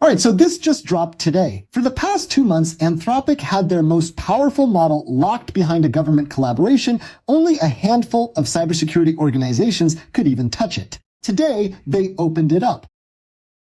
Alright, so this just dropped today. For the past 2 months, Anthropic had their most powerful model locked behind a government collaboration. Only a handful of cybersecurity organizations could even touch it. Today, they opened it up.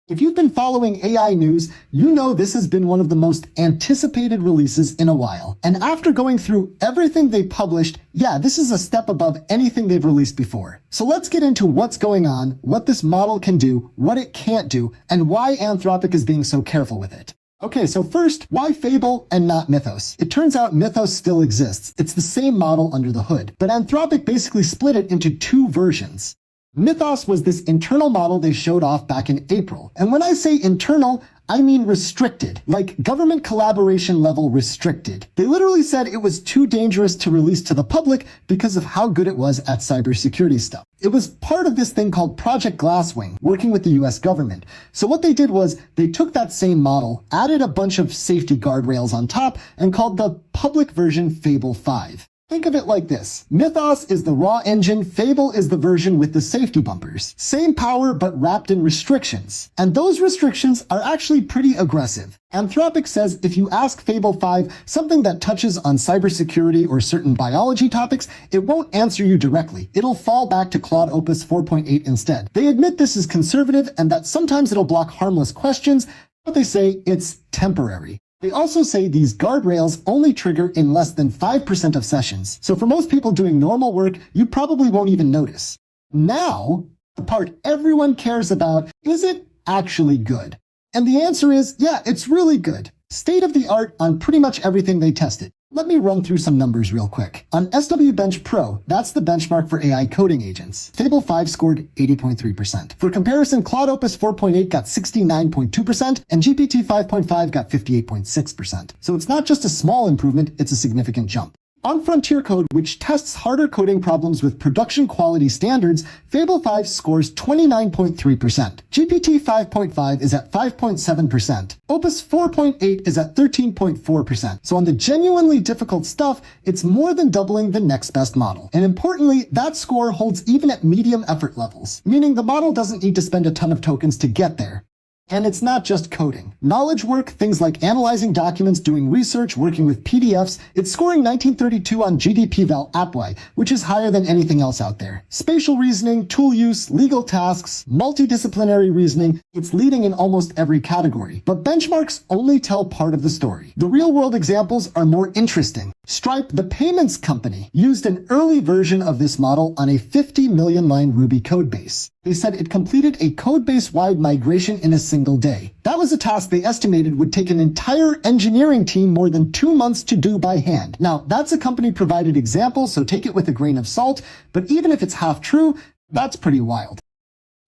If you've been following AI news, you know this has been one of the most anticipated releases in a while. And after going through everything they published, yeah, this is a step above anything they've released before. So let's get into what's going on, what this model can do, what it can't do, and why Anthropic is being so careful with it. Okay, so first, why Fable and not Mythos? It turns out Mythos still exists. It's the same model under the hood, but Anthropic basically split it into 2 versions. Mythos was this internal model they showed off back in April. And when I say internal, I mean restricted, like government collaboration level restricted. They literally said it was too dangerous to release to the public because of how good it was at cybersecurity stuff. It was part of this thing called Project Glasswing, working with the US government. So what they did was they took that same model, added a bunch of safety guardrails on top, and called the public version Fable 5. Think of it like this. Mythos is the raw engine, Fable is the version with the safety bumpers. Same power, but wrapped in restrictions. And those restrictions are actually pretty aggressive. Anthropic says if you ask Fable 5 something that touches on cybersecurity or certain biology topics, it won't answer you directly. It'll fall back to Claude Opus 4.8 instead. They admit this is conservative and that sometimes it'll block harmless questions, but they say it's temporary. They also say these guardrails only trigger in less than 5% of sessions. So for most people doing normal work, you probably won't even notice. Now, the part everyone cares about, is it actually good? And the answer is, yeah, it's really good. State of the art on pretty much everything they tested. Let me run through some numbers real quick. On SW Bench Pro, that's the benchmark for AI coding agents, Fable 5 scored 80.3%. For comparison, Claude Opus 4.8 got 69.2%, and GPT 5.5 got 58.6%. So it's not just a small improvement, it's a significant jump. On Frontier Code, which tests harder coding problems with production quality standards, Fable 5 scores 29.3%. GPT 5.5 is at 5.7%. Opus 4.8 is at 13.4%. So on the genuinely difficult stuff, it's more than doubling the next best model. And importantly, that score holds even at medium effort levels, meaning the model doesn't need to spend a ton of tokens to get there. And it's not just coding. Knowledge work, things like analyzing documents, doing research, working with PDFs, it's scoring 1932 on GDP-Val AppY, which is higher than anything else out there. Spatial reasoning, tool use, legal tasks, multidisciplinary reasoning, it's leading in almost every category. But benchmarks only tell part of the story. The real-world examples are more interesting. Stripe, the payments company, used an early version of this model on a 50 million-line Ruby codebase. They said it completed a codebase-wide migration in a single day. That was a task they estimated would take an entire engineering team more than 2 months to do by hand. Now, that's a company-provided example, so take it with a grain of salt, but even if it's half true, that's pretty wild.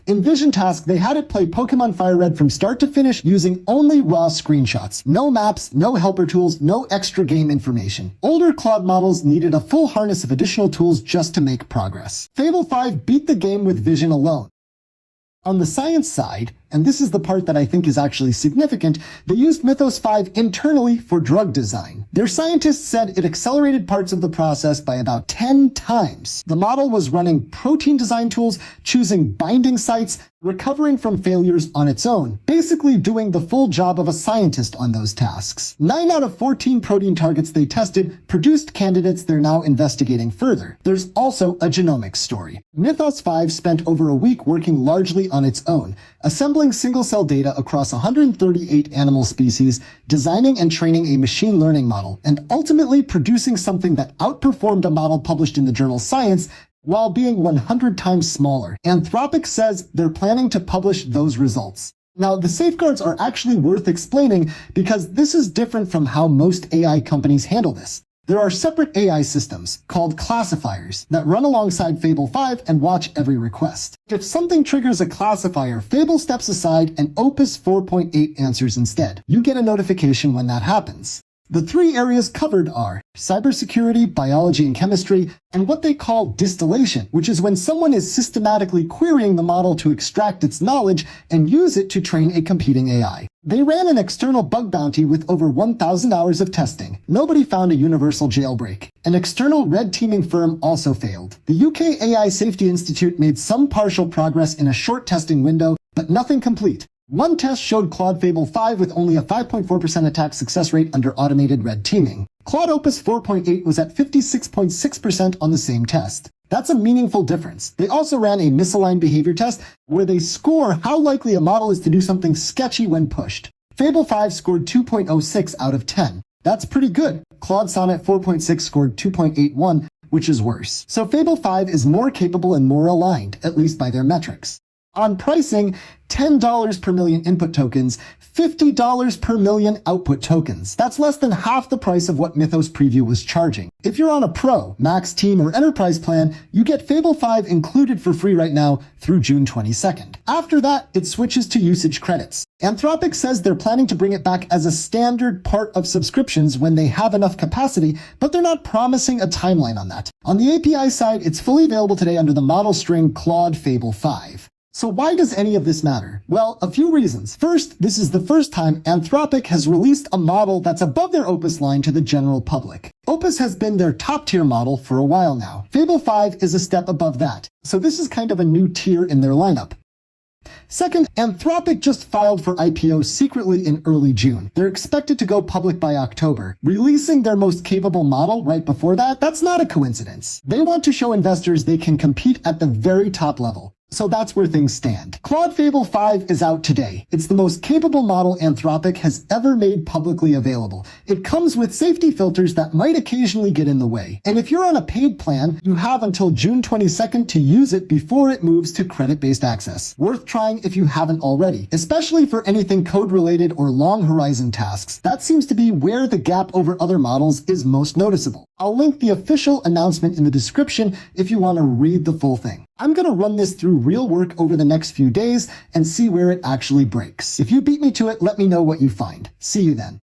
In Vision Task, they had it play Pokemon Fire Red from start to finish using only raw screenshots. No maps, no helper tools, no extra game information. Older Claude models needed a full harness of additional tools just to make progress. Fable 5 beat the game with Vision alone. On the science side, and this is the part that I think is actually significant, they used Mythos 5 internally for drug design. Their scientists said it accelerated parts of the process by about 10 times. The model was running protein design tools, choosing binding sites, recovering from failures on its own, basically doing the full job of a scientist on those tasks. 9 out of 14 protein targets they tested produced candidates they're now investigating further. There's also a genomics story. Mythos 5 spent over a week working largely on its own, assembling single-cell data across 138 animal species, designing and training a machine learning model, and ultimately producing something that outperformed a model published in the journal Science while being 100 times smaller. Anthropic says they're planning to publish those results. Now, the safeguards are actually worth explaining because this is different from how most AI companies handle this. There are separate AI systems, called classifiers, that run alongside Fable 5 and watch every request. If something triggers a classifier, Fable steps aside and Opus 4.8 answers instead. You get a notification when that happens. The 3 areas covered are cybersecurity, biology and chemistry, and what they call distillation, which is when someone is systematically querying the model to extract its knowledge and use it to train a competing AI. They ran an external bug bounty with over 1,000 hours of testing. Nobody found a universal jailbreak. An external red teaming firm also failed. The UK AI Safety Institute made some partial progress in a short testing window, but nothing complete. One test showed Claude Fable 5 with only a 5.4% attack success rate under automated red teaming. Claude Opus 4.8 was at 56.6% on the same test. That's a meaningful difference. They also ran a misaligned behavior test where they score how likely a model is to do something sketchy when pushed. Fable 5 scored 2.06 out of 10. That's pretty good. Claude Sonnet 4.6 scored 2.81, which is worse. So Fable 5 is more capable and more aligned, at least by their metrics. On pricing, $10 per million input tokens, $50 per million output tokens. That's less than half the price of what Mythos Preview was charging. If you're on a Pro, Max Team, or Enterprise plan, you get Fable 5 included for free right now through June 22nd. After that, it switches to usage credits. Anthropic says they're planning to bring it back as a standard part of subscriptions when they have enough capacity, but they're not promising a timeline on that. On the API side, it's fully available today under the model string Claude Fable 5. So why does any of this matter? Well, a few reasons. First, this is the first time Anthropic has released a model that's above their Opus line to the general public. Opus has been their top-tier model for a while now. Fable 5 is a step above that, so this is kind of a new tier in their lineup. Second, Anthropic just filed for IPO secretly in early June. They're expected to go public by October. Releasing their most capable model right before that, that's not a coincidence. They want to show investors they can compete at the very top level. So that's where things stand. Claude Fable 5 is out today. It's the most capable model Anthropic has ever made publicly available. It comes with safety filters that might occasionally get in the way. And if you're on a paid plan, you have until June 22nd to use it before it moves to credit-based access. Worth trying if you haven't already, especially for anything code-related or long horizon tasks. That seems to be where the gap over other models is most noticeable. I'll link the official announcement in the description if you want to read the full thing. I'm going to run this through real work over the next few days and see where it actually breaks. If you beat me to it, let me know what you find. See you then.